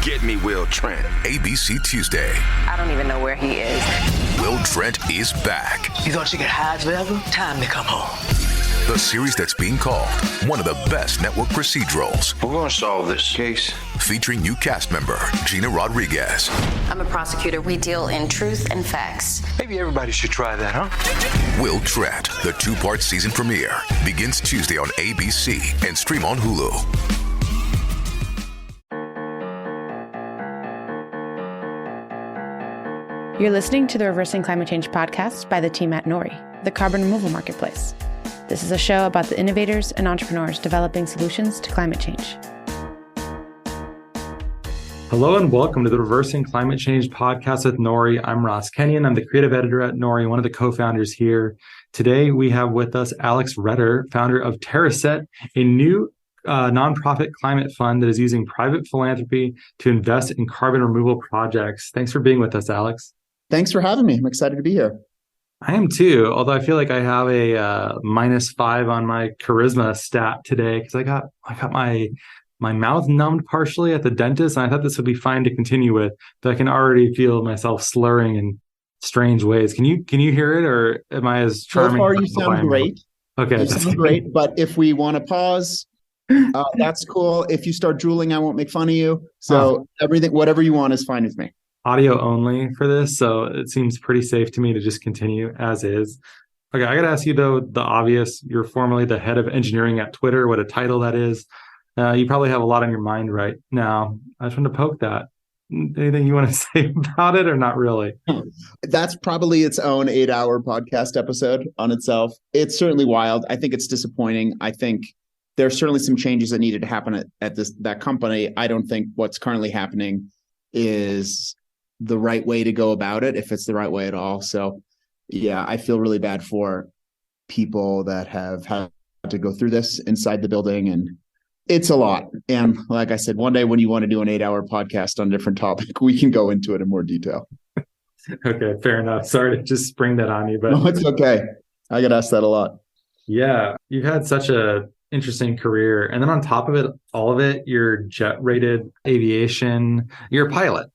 Get me Will Trent. ABC Tuesday. I don't even know where he is. Will Trent is back. You thought you could hide forever? Time to come home. The series that's being called one of the best network procedurals. We're going to solve this case. Featuring new cast member Gina Rodriguez. I'm a prosecutor. We deal in truth and facts. Maybe everybody should try that, huh? Will Trent, the 2-part season premiere, begins Tuesday on ABC and stream on Hulu. You're listening to the Reversing Climate Change podcast by the team at Nori, the carbon removal marketplace. This is a show about the innovators and entrepreneurs developing solutions to climate change. Hello and welcome to the Reversing Climate Change podcast with Nori. I'm Ross Kenyon. I'm the creative editor at Nori, one of the co-founders here. Today we have with us Alex Roetter, founder of Terraset, a new nonprofit climate fund that is using private philanthropy to invest in carbon removal projects. Thanks for being with us, Alex. Thanks for having me. I'm excited to be here. I am too, although I feel like I have a -5 on my charisma stat today because I got my mouth numbed partially at the dentist, and I thought this would be fine to continue with, but I can already feel myself slurring in strange ways. Can you hear it, or am I as charming? So far, you sound great. Okay, you sound great. But if we want to pause, that's cool. If you start drooling, I won't make fun of you. So everything, whatever you want, is fine with me. Audio only for this, so it seems pretty safe to me to just continue as is. Okay, I got to ask you though the obvious. You're formerly the head of engineering at Twitter. What a title that is. You probably have a lot on your mind right now. I just want to poke that. Anything you want to say about it or not really? That's probably its own 8-hour podcast episode on itself. It's certainly wild. I think it's disappointing. I think there's certainly some changes that needed to happen at that company. I don't think what's currently happening is the right way to go about it, if it's the right way at all. So yeah, I feel really bad for people that have had to go through this inside the building, and it's a lot. And like I said, one day when you want to do an 8-hour podcast on a different topic, we can go into it in more detail. Okay, fair enough. Sorry to just spring that on you, but no, it's okay. I get asked that a lot. Yeah, you've had such a interesting career. And then on top of it, all of it, you're jet-rated aviation, you're a pilot.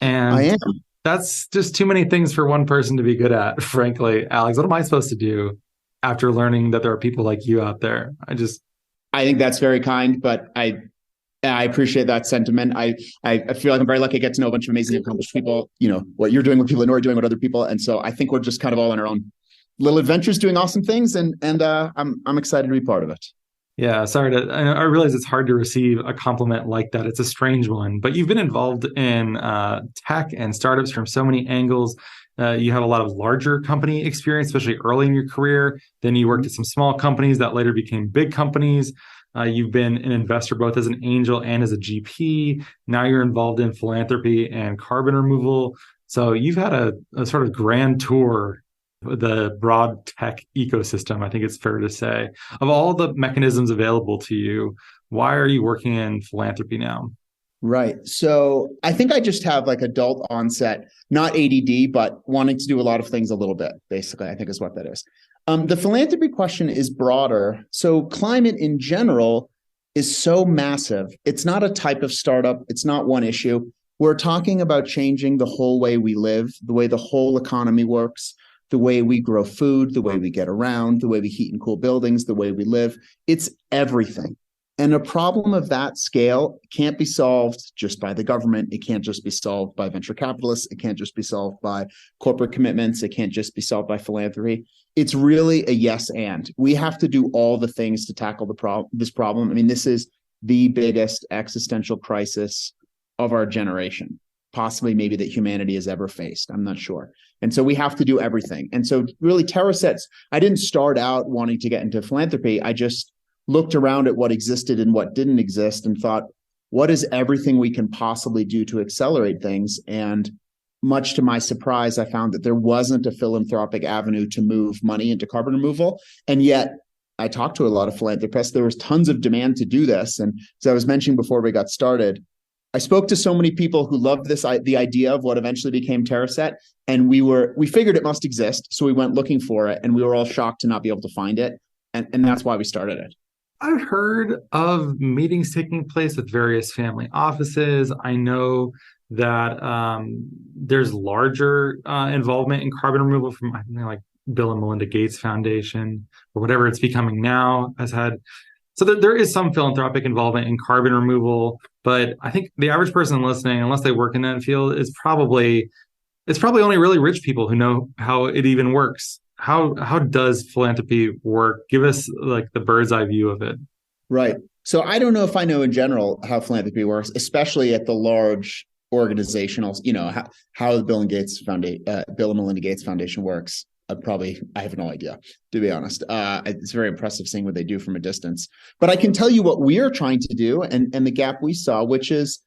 And I am. That's just too many things for one person to be good at, frankly. Alex, what am I supposed to do after learning that there are people like you out there? I think that's very kind, but I appreciate that sentiment. I feel like I'm very lucky to get to know a bunch of amazing accomplished people, what you're doing, what people in Nori are doing, what other people. And so I think we're just kind of all on our own little adventures doing awesome things. And I'm excited to be part of it. Yeah, I realize it's hard to receive a compliment like that. It's a strange one, but you've been involved in tech and startups from so many angles. You have a lot of larger company experience, especially early in your career. Then you worked at some small companies that later became big companies. You've been an investor both as an angel and as a GP. Now you're involved in philanthropy and carbon removal. So you've had a sort of grand tour the broad tech ecosystem, I think it's fair to say. Of all the mechanisms available to you, why are you working in philanthropy now? Right. So I think I just have like adult onset, not ADD, but wanting to do a lot of things a little bit, basically, I think is what that is. The philanthropy question is broader. So climate in general is so massive. It's not a type of startup. It's not one issue. We're talking about changing the whole way we live, the way the whole economy works, the way we grow food, the way we get around, the way we heat and cool buildings, the way we live. It's everything. And a problem of that scale can't be solved just by the government. It can't just be solved by venture capitalists. It can't just be solved by corporate commitments. It can't just be solved by philanthropy. It's really a yes and. We have to do all the things to tackle this problem. I mean, this is the biggest existential crisis of our generation, possibly maybe that humanity has ever faced. I'm not sure. And so we have to do everything. And so really Terrasets, I didn't start out wanting to get into philanthropy. I just looked around at what existed and what didn't exist and thought, what is everything we can possibly do to accelerate things? And much to my surprise, I found that there wasn't a philanthropic avenue to move money into carbon removal. And yet I talked to a lot of philanthropists. There was tons of demand to do this. And as I was mentioning before we got started, I spoke to so many people who loved the idea of what eventually became Terraset, and we figured it must exist. So we went looking for it, and we were all shocked to not be able to find it. And that's why we started it. I've heard of meetings taking place with various family offices. I know that there's larger involvement in carbon removal from, I think, like Bill and Melinda Gates Foundation or whatever it's becoming now has had. So there is some philanthropic involvement in carbon removal, but I think the average person listening, unless they work in that field, it's probably only really rich people who know how it even works. How does philanthropy work? Give us like the bird's eye view of it. Right. So I don't know if I know in general how philanthropy works, especially at the large organizational, how the Bill and Melinda Gates Foundation works. I have no idea, to be honest. It's very impressive seeing what they do from a distance. But I can tell you what we are trying to do and the gap we saw, which is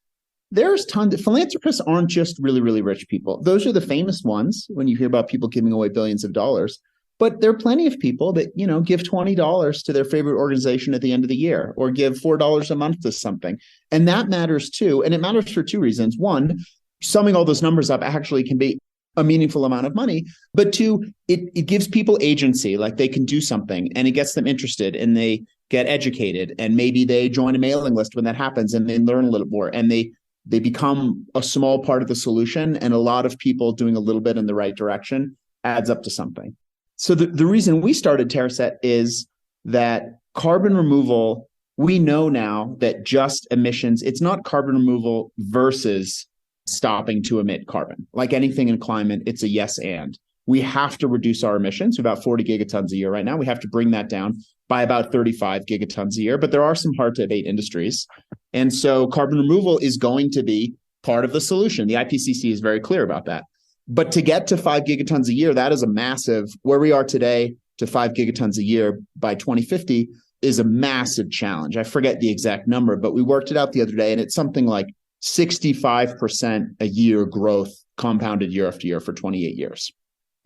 there's tons of philanthropists aren't just really, really rich people. Those are the famous ones when you hear about people giving away billions of dollars. But there are plenty of people that, give $20 to their favorite organization at the end of the year or give $4 a month to something. And that matters too. And it matters for two reasons. One, summing all those numbers up actually can be a meaningful amount of money. But two, it gives people agency, like they can do something and it gets them interested and they get educated. And maybe they join a mailing list when that happens and they learn a little more and they become a small part of the solution, and a lot of people doing a little bit in the right direction adds up to something. So the reason we started Terraset is that carbon removal, we know now that just emissions, it's not carbon removal versus stopping to emit carbon. Like anything in climate, it's a yes and. We have to reduce our emissions, about 40 gigatons a year right now. We have to bring that down by about 35 gigatons a year, but there are some hard to abate industries. And so carbon removal is going to be part of the solution. The IPCC is very clear about that. But to get to 5 gigatons a year, that is a massive, where we are today to 5 gigatons a year by 2050 is a massive challenge. I forget the exact number, but we worked it out the other day, and it's something like 65% a year growth compounded year after year for 28 years.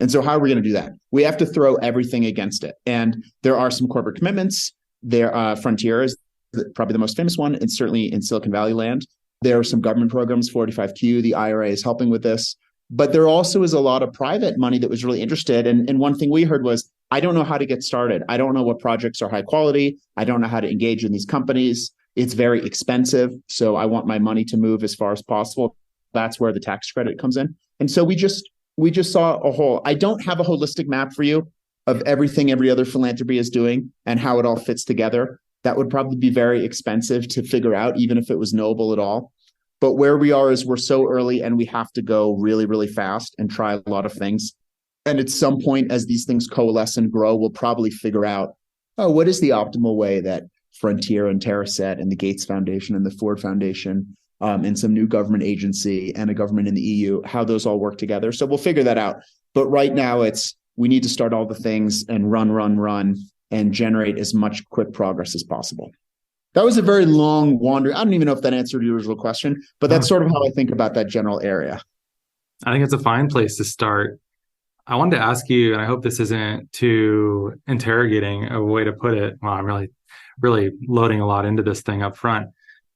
And so how are we going to do that? We have to throw everything against it. And there are some corporate commitments. Frontier is probably the most famous one, and certainly in Silicon Valley land. There are some government programs, 45Q, the IRA is helping with this. But there also is a lot of private money that was really interested. And one thing we heard was, I don't know how to get started. I don't know what projects are high quality. I don't know how to engage in these companies. It's very expensive. So I want my money to move as far as possible. That's where the tax credit comes in. And so we just saw a whole, I don't have a holistic map for you of everything every other philanthropy is doing and how it all fits together. That would probably be very expensive to figure out, even if it was knowable at all. But where we are is we're so early and we have to go really, really fast and try a lot of things. And at some point, as these things coalesce and grow, we'll probably figure out, what is the optimal way that Frontier and Terraset and the Gates Foundation and the Ford Foundation and some new government agency and a government in the EU, how those all work together. So we'll figure that out. But right now we need to start all the things and run and generate as much quick progress as possible. That was a very long wander. I don't even know if that answered your original question, but that's sort of how I think about that general area. I think it's a fine place to start. I wanted to ask you, and I hope this isn't too interrogating a way to put it. Well, I'm really, really loading a lot into this thing up front.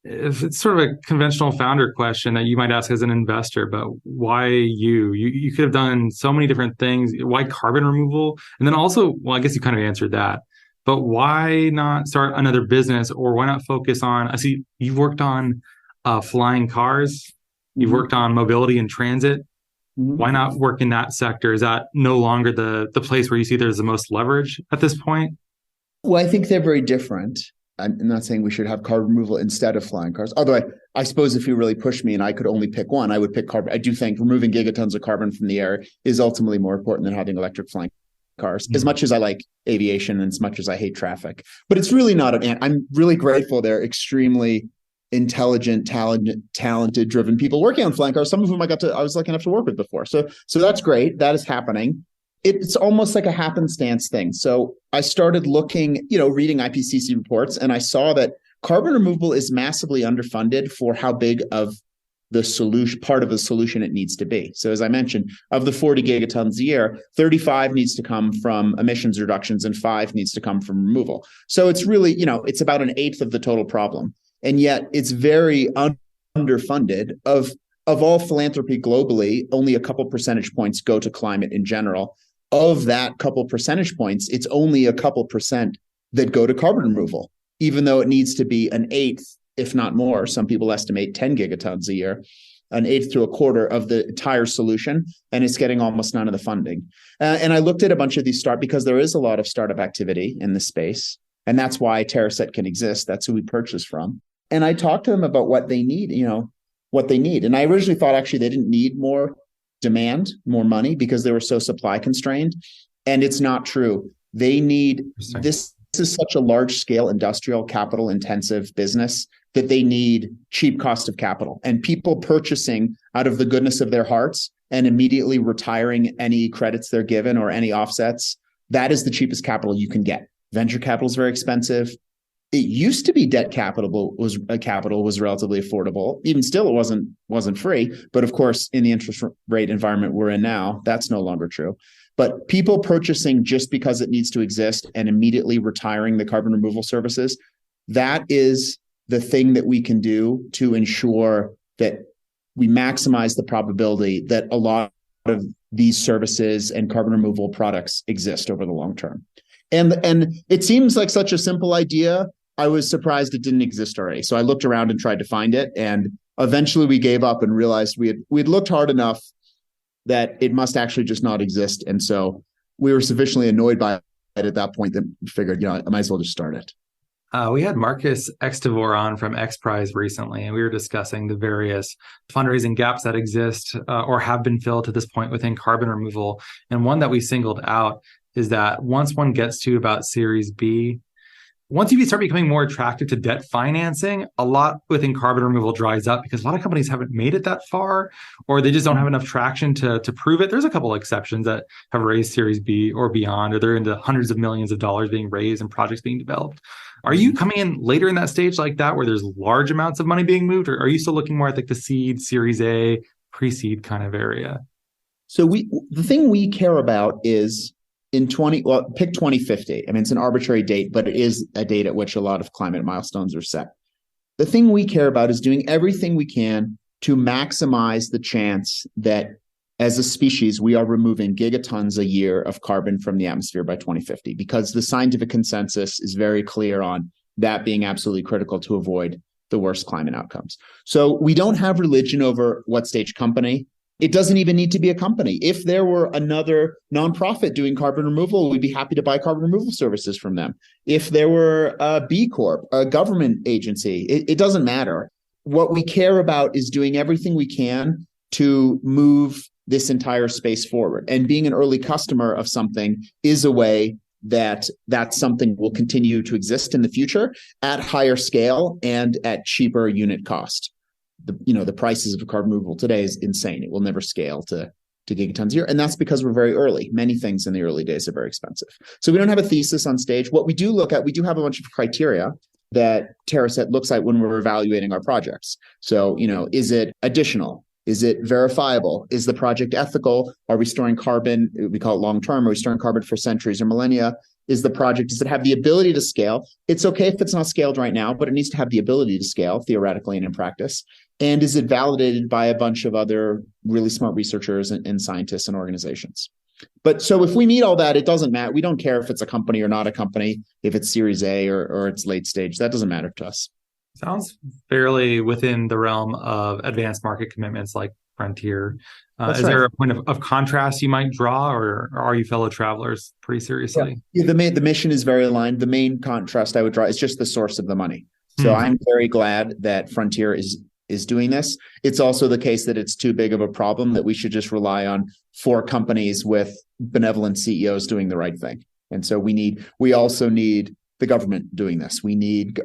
If it's sort of a conventional founder question that you might ask as an investor, but why you? You could have done so many different things. Why carbon removal? And then also, well, I guess you kind of answered that. But why not start another business, or why not focus on, I see you've worked on flying cars, you've worked on mobility and transit. Why not work in that sector? Is that no longer the place where you see there's the most leverage at this point? Well, I think they're very different. I'm not saying we should have carbon removal instead of flying cars. Although I suppose if you really push me and I could only pick one, I would pick carbon. I do think removing gigatons of carbon from the air is ultimately more important than having electric flying cars, as much as I like aviation and as much as I hate traffic. But it's really not I'm really grateful they're extremely intelligent, talented, driven people working on flying cars. Some of whom I was lucky enough to work with before. So that's great. That is happening. It's almost like a happenstance thing. So I started looking, reading IPCC reports, and I saw that carbon removal is massively underfunded for how big of the solution, part of the solution it needs to be. So as I mentioned, of the 40 gigatons a year, 35 needs to come from emissions reductions and 5 needs to come from removal. So it's really, it's about an eighth of the total problem. And yet it's very underfunded. Of all philanthropy globally, only a couple percentage points go to climate in general. Of that couple percentage points, it's only a couple percent that go to carbon removal. even though it needs to be an eighth, if not more. Some people estimate 10 gigatons a year, an eighth to a quarter of the entire solution, and it's getting almost none of the funding. And I looked at a bunch of these because there is a lot of startup activity in this space, and that's why Terraset can exist. That's who we purchase from. And I talked to them about what they need, what they need. And I originally thought actually they didn't need more demand, more money, because they were so supply constrained. And it's not true. They need this. This is such a large scale industrial capital intensive business that they need cheap cost of capital, and people purchasing out of the goodness of their hearts and immediately retiring any credits they're given or any offsets. That is the cheapest capital you can get. Venture capital is very expensive. It used to be debt capital was relatively affordable. Even still, it wasn't free. But of course, in the interest rate environment we're in now, that's no longer true. But people purchasing just because it needs to exist and immediately retiring the carbon removal services, that is the thing that we can do to ensure that we maximize the probability that a lot of these services and carbon removal products exist over the long term. And it seems like such a simple idea. I was surprised it didn't exist already. So I looked around and tried to find it. And eventually we gave up and realized we had looked hard enough that it must actually just not exist. And so we were sufficiently annoyed by it at that point that we figured, I might as well just start it. We had Marcus Extivor on from XPRIZE recently, and we were discussing the various fundraising gaps that exist or have been filled to this point within carbon removal. And one that we singled out is that once one gets to about Series B, once you start becoming more attracted to debt financing, a lot within carbon removal dries up because a lot of companies haven't made it that far, or they just don't have enough traction to prove it. There's a couple of exceptions that have raised Series B or beyond, or they're into hundreds of millions of dollars being raised and projects being developed. Are you coming in later in that stage like that, where there's large amounts of money being moved, or are you still looking more at like the seed, Series A, pre-seed kind of area? So the thing we care about is pick 2050. I mean, it's an arbitrary date, but it is a date at which a lot of climate milestones are set. The thing we care about is doing everything we can to maximize the chance that as a species, we are removing gigatons a year of carbon from the atmosphere by 2050, because the scientific consensus is very clear on that being absolutely critical to avoid the worst climate outcomes. So we don't have religion over what stage company. It doesn't even need to be a company. If there were another nonprofit doing carbon removal, we'd be happy to buy carbon removal services from them. If there were a B Corp, a government agency, it doesn't matter. What we care about is doing everything we can to move this entire space forward. And being an early customer of something is a way that something will continue to exist in the future at higher scale and at cheaper unit cost. The prices of carbon removal today is insane. It will never scale to gigatons a year. And that's because we're very early. Many things in the early days are very expensive. So we don't have a thesis on stage. What we do look at, we do have a bunch of criteria that Terraset looks at when we're evaluating our projects. So, is it additional? Is it verifiable? Is the project ethical? Are we storing carbon? We call it long-term. Are we storing carbon for centuries or millennia? Does it have the ability to scale? It's okay if it's not scaled right now, but it needs to have the ability to scale theoretically and in practice. And is it validated by a bunch of other really smart researchers and scientists and organizations? But so if we meet all that, it doesn't matter. We don't care if it's a company or not a company, if it's Series A or it's late stage. That doesn't matter to us. Sounds fairly within the realm of advanced market commitments like Frontier. Is there a point of contrast you might draw, or are you fellow travelers pretty seriously? Yeah, the mission is very aligned. The main contrast I would draw is just the source of the money. So I'm very glad that Frontier is doing this. It's also the case that it's too big of a problem that we should just rely on 4 companies with benevolent CEOs doing the right thing. And so we also need the government doing this. We need,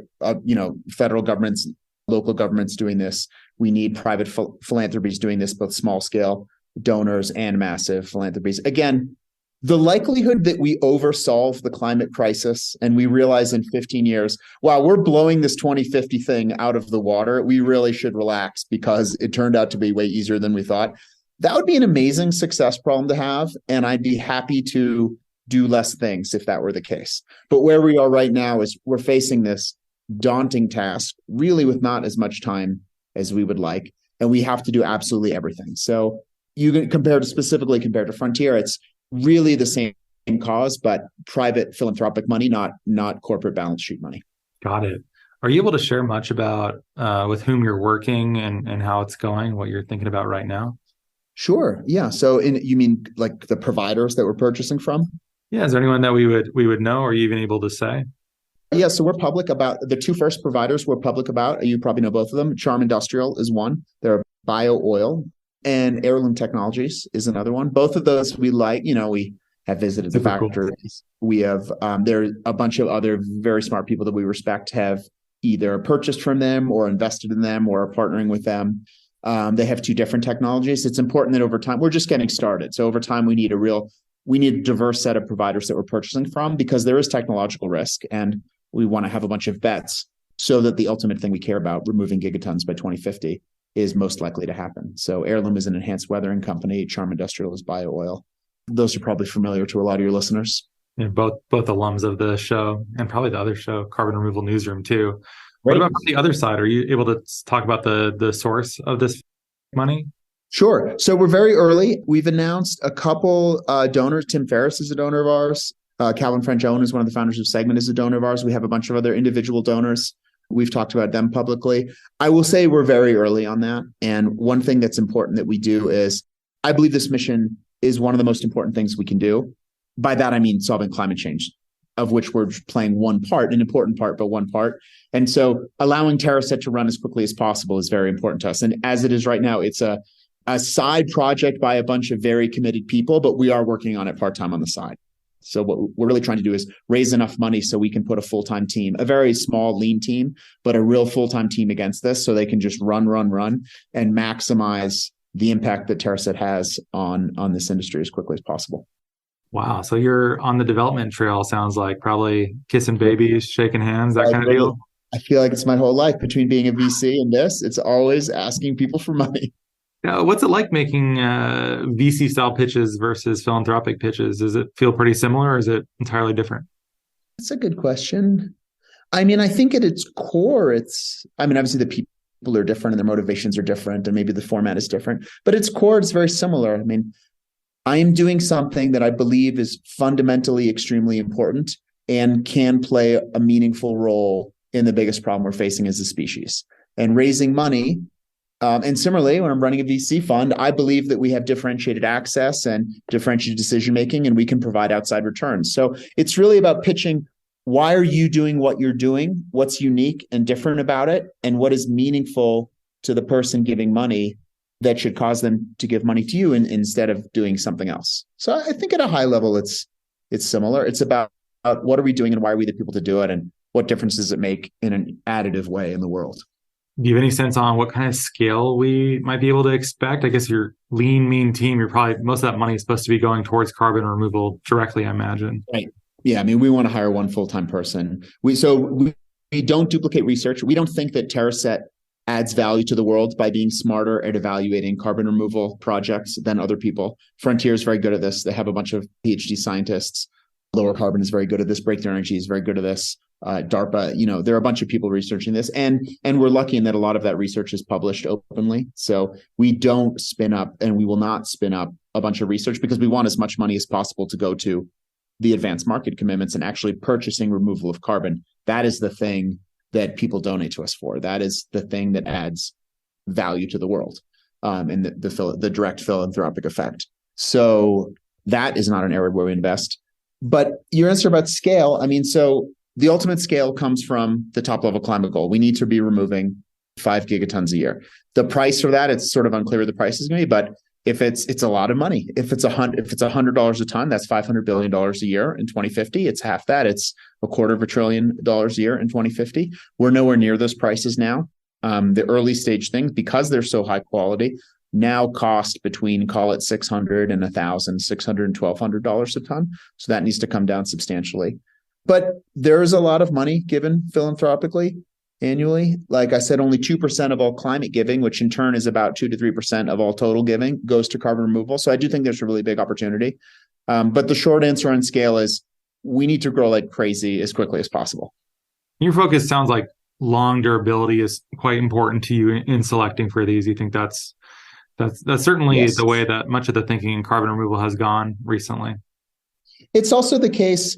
federal governments, local governments doing this. We need private philanthropies doing this, both small scale donors and massive philanthropies. Again, the likelihood that we oversolve the climate crisis and we realize in 15 years, wow, we're blowing this 2050 thing out of the water, we really should relax because it turned out to be way easier than we thought. That would be an amazing success problem to have. And I'd be happy to do less things if that were the case. But where we are right now is we're facing this daunting task, really with not as much time as we would like. And we have to do absolutely everything. So specifically compared to Frontier, it's really the same cause, but private philanthropic money, not corporate balance sheet money. Got it. Are you able to share much about with whom you're working and how it's going, what you're thinking about right now? Sure. Yeah. So you mean like the providers that we're purchasing from? Yeah, is there anyone that we would know? Or are you even able to say? Yeah, so we're public about the two first providers we're public about. You probably know both of them. Charm Industrial is one. They're bio oil, and Heirloom Technologies is another one. Both of those we like. We have visited the Super cool. factories. We have there are a bunch of other very smart people that we respect have either purchased from them or invested in them or are partnering with them. They have two different technologies. It's important that over time, we're just getting started. So over time, we need a diverse set of providers that we're purchasing from because there is technological risk, and we want to have a bunch of bets so that the ultimate thing we care about, removing gigatonnes by 2050, is most likely to happen. So Heirloom is an enhanced weathering company. Charm Industrial is bio oil. Those are probably familiar to a lot of your listeners. Yeah, both alums of the show and probably the other show, Carbon Removal Newsroom, too. What Right. about from the other side? Are you able to talk about the source of this money? Sure. So we're very early. We've announced a couple donors. Tim Ferriss is a donor of ours. Calvin Frangione is one of the founders of Segment, is a donor of ours. We have a bunch of other individual donors. We've talked about them publicly. I will say we're very early on that. And one thing that's important that we do is I believe this mission is one of the most important things we can do. By that, I mean solving climate change, of which we're playing one part, an important part, but one part. And so allowing Terraset to run as quickly as possible is very important to us. And as it is right now, it's a side project by a bunch of very committed people, but we are working on it part-time on the side. So what we're really trying to do is raise enough money so we can put a full-time team, a very small, lean team, but a real full-time team against this so they can just run, and maximize the impact that Terraset has on this industry as quickly as possible. Wow. So you're on the development trail, sounds like, probably kissing babies, shaking hands, that kind of deal. I feel like it's my whole life between being a VC and this. It's always asking people for money. What's it like making VC style pitches versus philanthropic pitches? Does it feel pretty similar or is it entirely different? That's a good question. I mean, I think at its core, obviously the people are different and their motivations are different and maybe the format is different, but at its core, it's very similar. I mean, I am doing something that I believe is fundamentally extremely important and can play a meaningful role in the biggest problem we're facing as a species. And raising money, and similarly, when I'm running a VC fund, I believe that we have differentiated access and differentiated decision-making, and we can provide outside returns. So it's really about pitching, why are you doing what you're doing? What's unique and different about it? And what is meaningful to the person giving money that should cause them to give money to you instead of doing something else? So I think at a high level, it's similar. It's about what are we doing and why are we the people to do it? And what difference does it make in an additive way in the world? Do you have any sense on what kind of scale we might be able to expect? I guess your lean, mean team, most of that money is supposed to be going towards carbon removal directly, I imagine. Right. Yeah. I mean, we want to hire one full-time person. We don't duplicate research. We don't think that Terraset adds value to the world by being smarter at evaluating carbon removal projects than other people. Frontier is very good at this. They have a bunch of PhD scientists. Lower Carbon is very good at this. Breakthrough Energy is very good at this. DARPA, there are a bunch of people researching this, and we're lucky in that a lot of that research is published openly. So we don't spin up, and we will not spin up a bunch of research because we want as much money as possible to go to the advanced market commitments and actually purchasing removal of carbon. That is the thing that people donate to us for. That is the thing that adds value to the world, and the direct philanthropic effect. So that is not an area where we invest. But your answer about scale, so the ultimate scale comes from the top level climate goal. We need to be removing 5 gigatons a year. The price for that, it's sort of unclear what the price is going to be, but if it's a lot of money. If it's $100 a ton, that's $500 billion a year in 2050. It's half that. It's $250 billion a year in 2050. We're nowhere near those prices now. The early stage things, because they're so high quality, now cost between, call it $600 and $1,000, $600 and $1,200 a ton. So that needs to come down substantially. But there is a lot of money given philanthropically annually. Like I said, only 2% of all climate giving, which in turn is about 2 to 3% of all total giving, goes to carbon removal. So I do think there's a really big opportunity. But the short answer on scale is we need to grow like crazy as quickly as possible. Your focus sounds like long durability is quite important to you in selecting for these. You think that's certainly Yes. the way that much of the thinking in carbon removal has gone recently. It's also the case.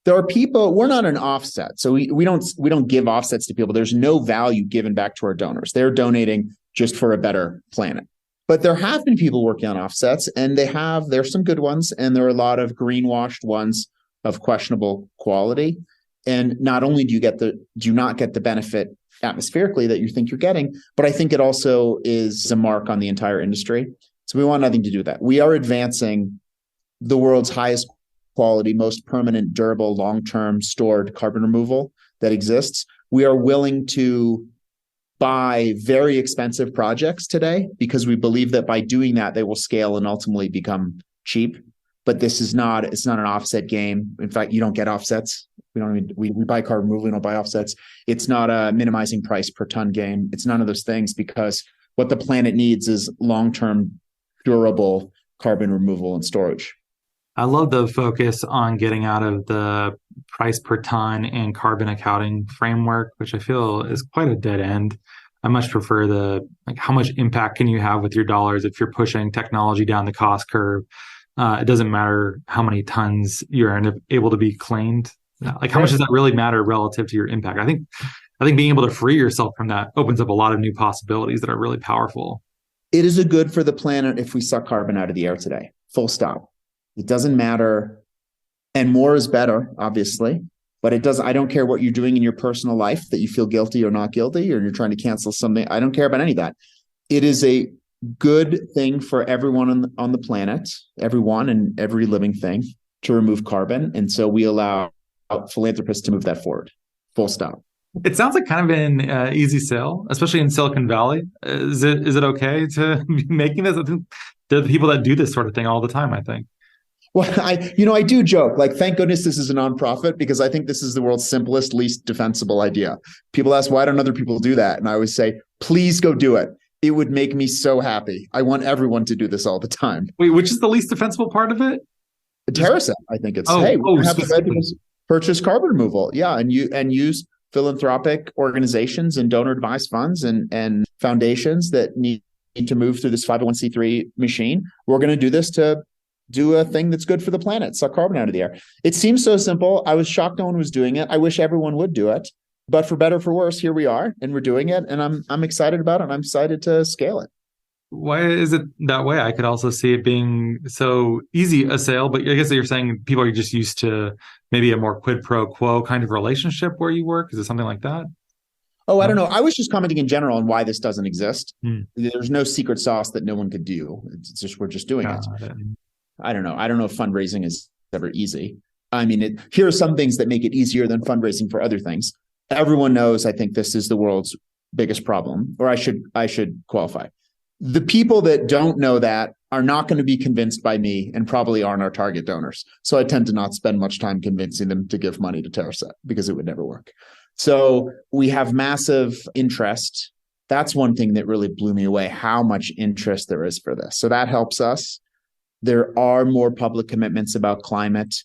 There are people, we're not an offset. So we don't give offsets to people. There's no value given back to our donors. They're donating just for a better planet. But there have been people working on offsets, and there's some good ones, and there are a lot of greenwashed ones of questionable quality. And not only do you not get the benefit atmospherically that you think you're getting, but I think it also is a mark on the entire industry. So we want nothing to do with that. We are advancing the world's highest quality, most permanent, durable, long-term stored carbon removal that exists. We are willing to buy very expensive projects today because we believe that by doing that, they will scale and ultimately become cheap. But it's not an offset game. In fact, you don't get offsets. We buy carbon removal, we don't buy offsets. It's not a minimizing price per ton game. It's none of those things, because what the planet needs is long-term, durable carbon removal and storage. I love the focus on getting out of the price per ton and carbon accounting framework, which I feel is quite a dead end. I much prefer how much impact can you have with your dollars if you're pushing technology down the cost curve. It doesn't matter how many tons you're able to be claimed. Like, how much does that really matter relative to your impact? I think being able to free yourself from that opens up a lot of new possibilities that are really powerful. It is a good for the planet if we suck carbon out of the air today. Full stop. It doesn't matter. And more is better, obviously. But I don't care what you're doing in your personal life, that you feel guilty or not guilty, or you're trying to cancel something. I don't care about any of that. It is a good thing for everyone on the planet, everyone and every living thing, to remove carbon. And so we allow philanthropists to move that forward. Full stop. It sounds like kind of an easy sell, especially in Silicon Valley. Is it okay to be making this? I think there are the people that do this sort of thing all the time, I think. Well, I do joke, like, thank goodness this is a nonprofit, because I think this is the world's simplest, least defensible idea. People ask, why don't other people do that? And I always say, please go do it. It would make me so happy. I want everyone to do this all the time. Wait, which is the least defensible part of it? Terraset, I think it's, we have the right to purchase carbon removal. Yeah, and use philanthropic organizations and donor advised funds and foundations that need to move through this 501c3 machine. We're going to do this to do a thing that's good for the planet, suck carbon out of the air. It seems so simple. I was shocked no one was doing it. I wish everyone would do it. But for better or for worse, here we are, and we're doing it. And I'm excited about it. And I'm excited to scale it. Why is it that way? I could also see it being so easy a sale, but I guess that you're saying people are just used to maybe a more quid pro quo kind of relationship where you work. Is it something like that? Oh, I don't know. I was just commenting in general on why this doesn't exist. There's no secret sauce that no one could do. It's just, we're just doing it. I don't know. I don't know if fundraising is ever easy. I mean, here are some things that make it easier than fundraising for other things. Everyone knows, I think this is the world's biggest problem, or I should qualify. The people that don't know that are not going to be convinced by me, and probably aren't our target donors. So I tend to not spend much time convincing them to give money to Terraset, because it would never work. So we have massive interest. That's one thing that really blew me away, how much interest there is for this. So that helps us. There are more public commitments about climate.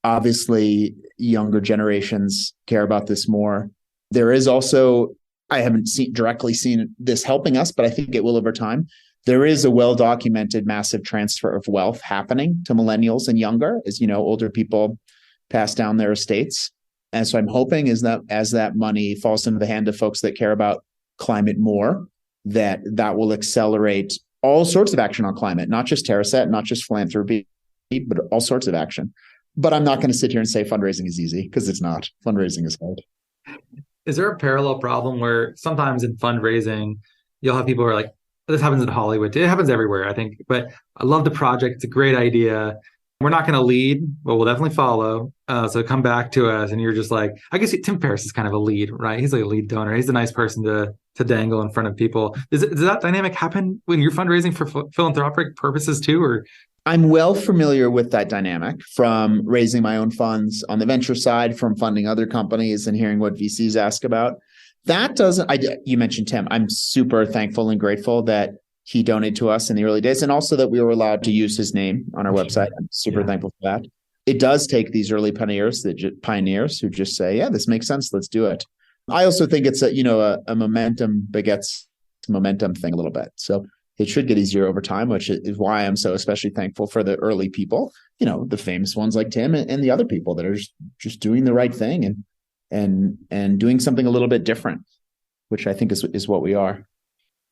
Obviously, younger generations care about this more. There is also, I haven't directly seen this helping us, but I think it will over time. There is a well-documented massive transfer of wealth happening to millennials and younger, as older people pass down their estates. And so I'm hoping is that as that money falls into the hand of folks that care about climate more, that will accelerate all sorts of action on climate, not just Terraset, not just philanthropy, but all sorts of action. But I'm not going to sit here and say fundraising is easy, because it's not. Fundraising is hard. Is there a parallel problem where sometimes in fundraising, you'll have people who are like, this happens in Hollywood. It happens everywhere, I think. But I love the project. It's a great idea. We're not going to lead, but we'll definitely follow. So come back to us. And you're just like, I guess Tim Ferriss is kind of a lead, right? He's like a lead donor. He's a nice person to dangle in front of people. Does that dynamic happen when you're fundraising for philanthropic purposes too? Or I'm well familiar with that dynamic from raising my own funds on the venture side, from funding other companies and hearing what VCs ask about. That doesn't, you mentioned Tim. I'm super thankful and grateful that he donated to us in the early days, and also that we were allowed to use his name on our website. I'm super thankful for that. It does take these early pioneers who just say, yeah, this makes sense. Let's do it. I also think it's a momentum begets momentum thing a little bit. So it should get easier over time, which is why I'm so especially thankful for the early people, the famous ones like Tim and the other people that are just doing the right thing and doing something a little bit different, which I think is what we are.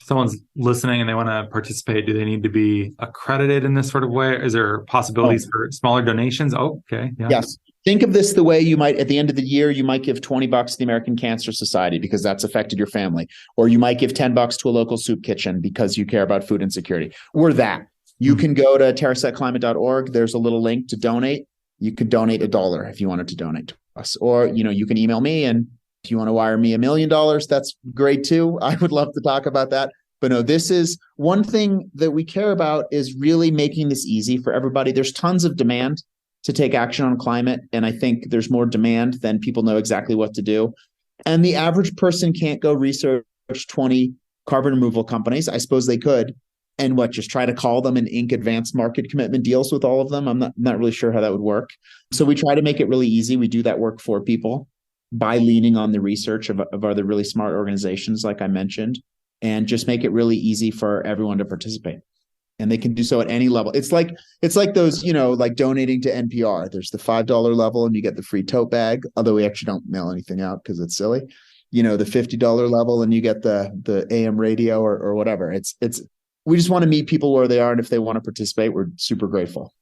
If someone's listening and they want to participate, do they need to be accredited in this sort of way? Is there possibilities for smaller donations? Oh, okay. Yeah. Yes. Think of this the way you might, at the end of the year, you might give $20 to the American Cancer Society because that's affected your family. Or you might give $10 to a local soup kitchen because you care about food insecurity. We're that. You can go to terrasetclimate.org. There's a little link to donate. You could donate $1 if you wanted to donate to us. Or, you can email me, and if you want to wire me $1 million, that's great too. I would love to talk about that. But no, this is one thing that we care about, is really making this easy for everybody. There's tons of demand to take action on climate. And I think there's more demand than people know exactly what to do. And the average person can't go research 20 carbon removal companies. I suppose they could. And just try to call them and ink advanced market commitment deals with all of them? I'm not really sure how that would work. So we try to make it really easy. We do that work for people by leaning on the research of other really smart organizations, like I mentioned, and just make it really easy for everyone to participate. And they can do so at any level. It's like those, like donating to NPR. There's the $5 level and you get the free tote bag, although we actually don't mail anything out because it's silly. The $50 level and you get the AM radio or whatever. We just want to meet people where they are, and if they want to participate, we're super grateful.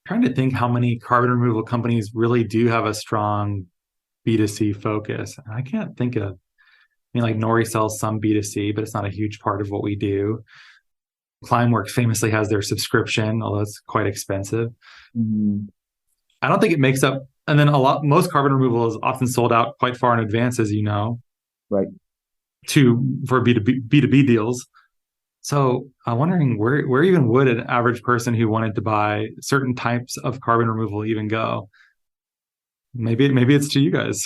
Trying to think how many carbon removal companies really do have a strong B2C focus. I can't think of. Like Nori sells some B2C, but it's not a huge part of what we do. Climeworks famously has their subscription, although it's quite expensive. Mm-hmm. I don't think it makes up. And then most carbon removal is often sold out quite far in advance, as you know, right? For B2B deals. So I'm wondering where even would an average person who wanted to buy certain types of carbon removal even go? Maybe it's to you guys.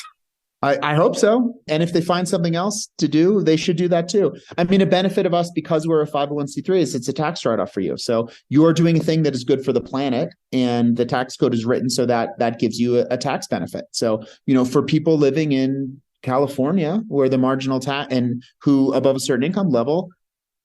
I hope so. And if they find something else to do, they should do that too. I mean, a benefit of us, because we're a 501c3, is it's a tax write-off for you. So you are doing a thing that is good for the planet, and the tax code is written so that gives you a tax benefit. So, for people living in California, where the marginal tax, and who above a certain income level,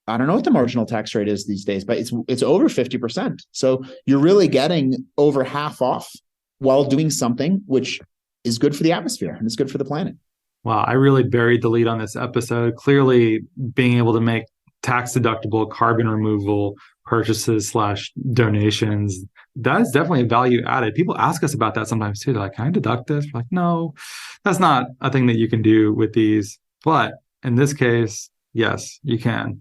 I don't know what the marginal tax rate is these days, but it's over 50%. So you're really getting over half off while doing something which is good for the atmosphere and it's good for the planet. Wow, I really buried the lead on this episode. Clearly, being able to make tax-deductible carbon removal purchases / donations, that is definitely a value added. People ask us about that sometimes too. They're like, can I deduct this? We're like, no, that's not a thing that you can do with these. But in this case, yes, you can.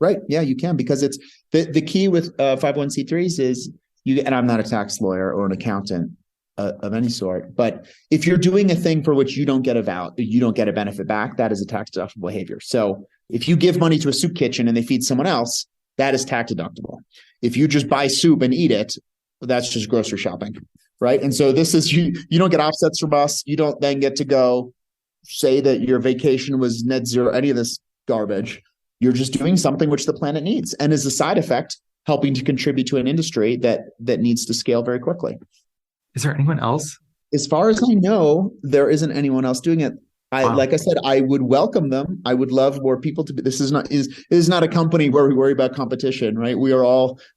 Right. Yeah, you can, because it's the key with 501c3s is and I'm not a tax lawyer or an accountant of any sort, but if you're doing a thing for which you don't get a benefit back, that is a tax deductible behavior. So if you give money to a soup kitchen and they feed someone else, that is tax deductible. If you just buy soup and eat it, that's just grocery shopping, right? And so this is you don't get offsets from us. You don't then get to go say that your vacation was net zero, any of this garbage. You're just doing something which the planet needs, and as a side effect, helping to contribute to an industry that needs to scale very quickly. Is there anyone else? As far as I know, there isn't anyone else doing it. Like I said, I would welcome them. I would love more people to be. This is not a company where we worry about competition, right? We are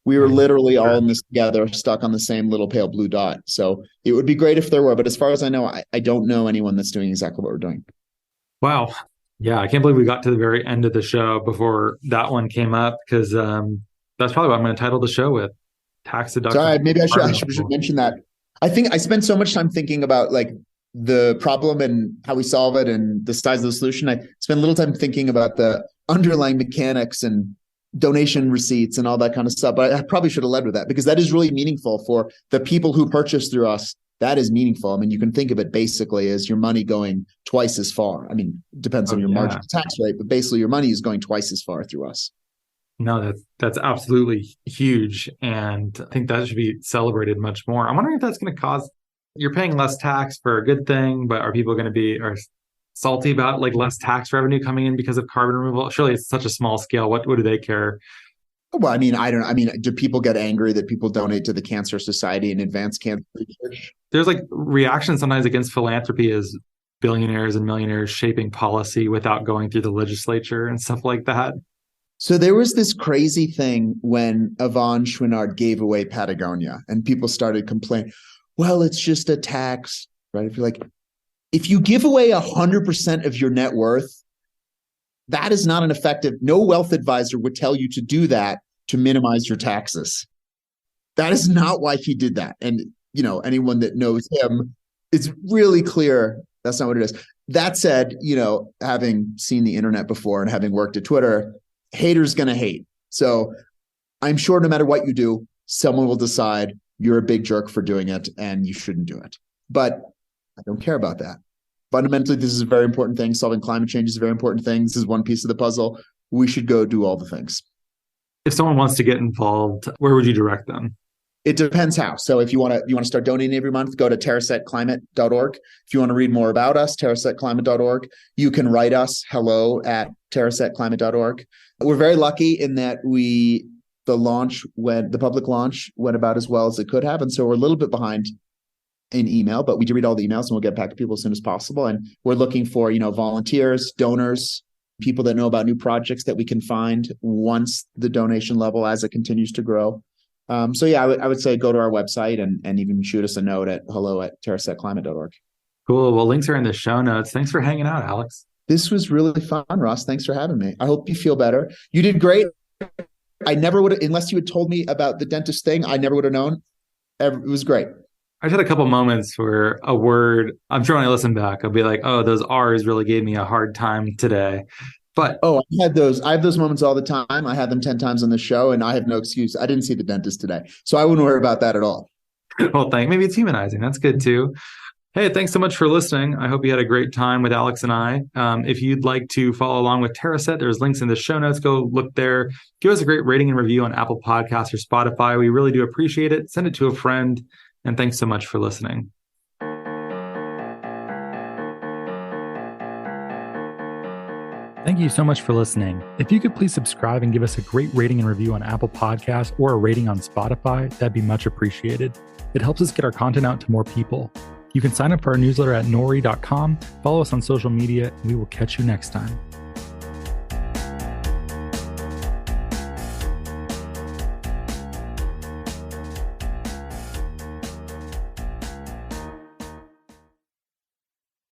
literally all in this together, stuck on the same little pale blue dot. So it would be great if there were, but as far as I know, I don't know anyone that's doing exactly what we're doing. Wow. Yeah, I can't believe we got to the very end of the show before that one came up, because that's probably what I'm going to title the show with: tax deductible. Sorry, maybe I should mention that. I think I spend so much time thinking about like the problem and how we solve it and the size of the solution. I spend a little time thinking about the underlying mechanics and donation receipts and all that kind of stuff. But I probably should have led with that, because that is really meaningful for the people who purchase through us. That is meaningful. I mean, you can think of it basically as your money going twice as far. I mean, it depends on your marginal tax rate, but basically your money is going twice as far through us. No, that's absolutely huge. And I think that should be celebrated much more. I'm wondering if that's going to cause, you're paying less tax for a good thing, but are people going to be salty about like less tax revenue coming in because of carbon removal? Surely it's such a small scale. What do they care? Well, I mean, do people get angry that people donate to the Cancer Society and advance cancer research? There's like reactions sometimes against philanthropy as billionaires and millionaires shaping policy without going through the legislature and stuff like that. So there was this crazy thing when Yvon Chouinard gave away Patagonia and people started complaining, well, it's just a tax, right? If you're like, if you give away 100% of your net worth, that is not an effective, no wealth advisor would tell you to do that to minimize your taxes. That is not why he did that. And, you know, anyone that knows him, it's really clear that's not what it is. That said, you know, having seen the internet before and having worked at Twitter, haters gonna hate. So I'm sure no matter what you do, someone will decide you're a big jerk for doing it and you shouldn't do it. But I don't care about that. Fundamentally, this is a very important thing. Solving climate change is a very important thing. This is one piece of the puzzle. We should go do all the things. If someone wants to get involved, where would you direct them? It depends how. So if you want to start donating every month, go to terrasetclimate.org. If you want to read more about us, terrasetclimate.org. You can write us hello@terrasetclimate.org. We're very lucky in that the public launch went about as well as it could have. And so we're a little bit behind in email, but we do read all the emails and we'll get back to people as soon as possible. And we're looking for, you know, volunteers, donors, people that know about new projects that we can find once the donation level as it continues to grow. So yeah, I would say go to our website and even shoot us a note at hello@terrasetclimate.org. Cool. Well, links are in the show notes. Thanks for hanging out, Alex. This was really fun, Ross. Thanks for having me. I hope you feel better. You did great. I never would have, unless you had told me about the dentist thing, I never would have known. It was great. I had a couple moments where a word, I'm sure when I listen back, I'll be like, oh, those R's really gave me a hard time today. But I have those moments all the time. I had them 10 times on the show and I have no excuse. I didn't see the dentist today. So I wouldn't worry about that at all. Well, maybe it's humanizing. That's good too. Hey, thanks so much for listening. I hope you had a great time with Alex and I. If you'd like to follow along with Terraset, there's links in the show notes. Go look there. Give us a great rating and review on Apple Podcasts or Spotify. We really do appreciate it. Send it to a friend. And thanks so much for listening. Thank you so much for listening. If you could please subscribe and give us a great rating and review on Apple Podcasts or a rating on Spotify, that'd be much appreciated. It helps us get our content out to more people. You can sign up for our newsletter at nori.com, follow us on social media, and we will catch you next time.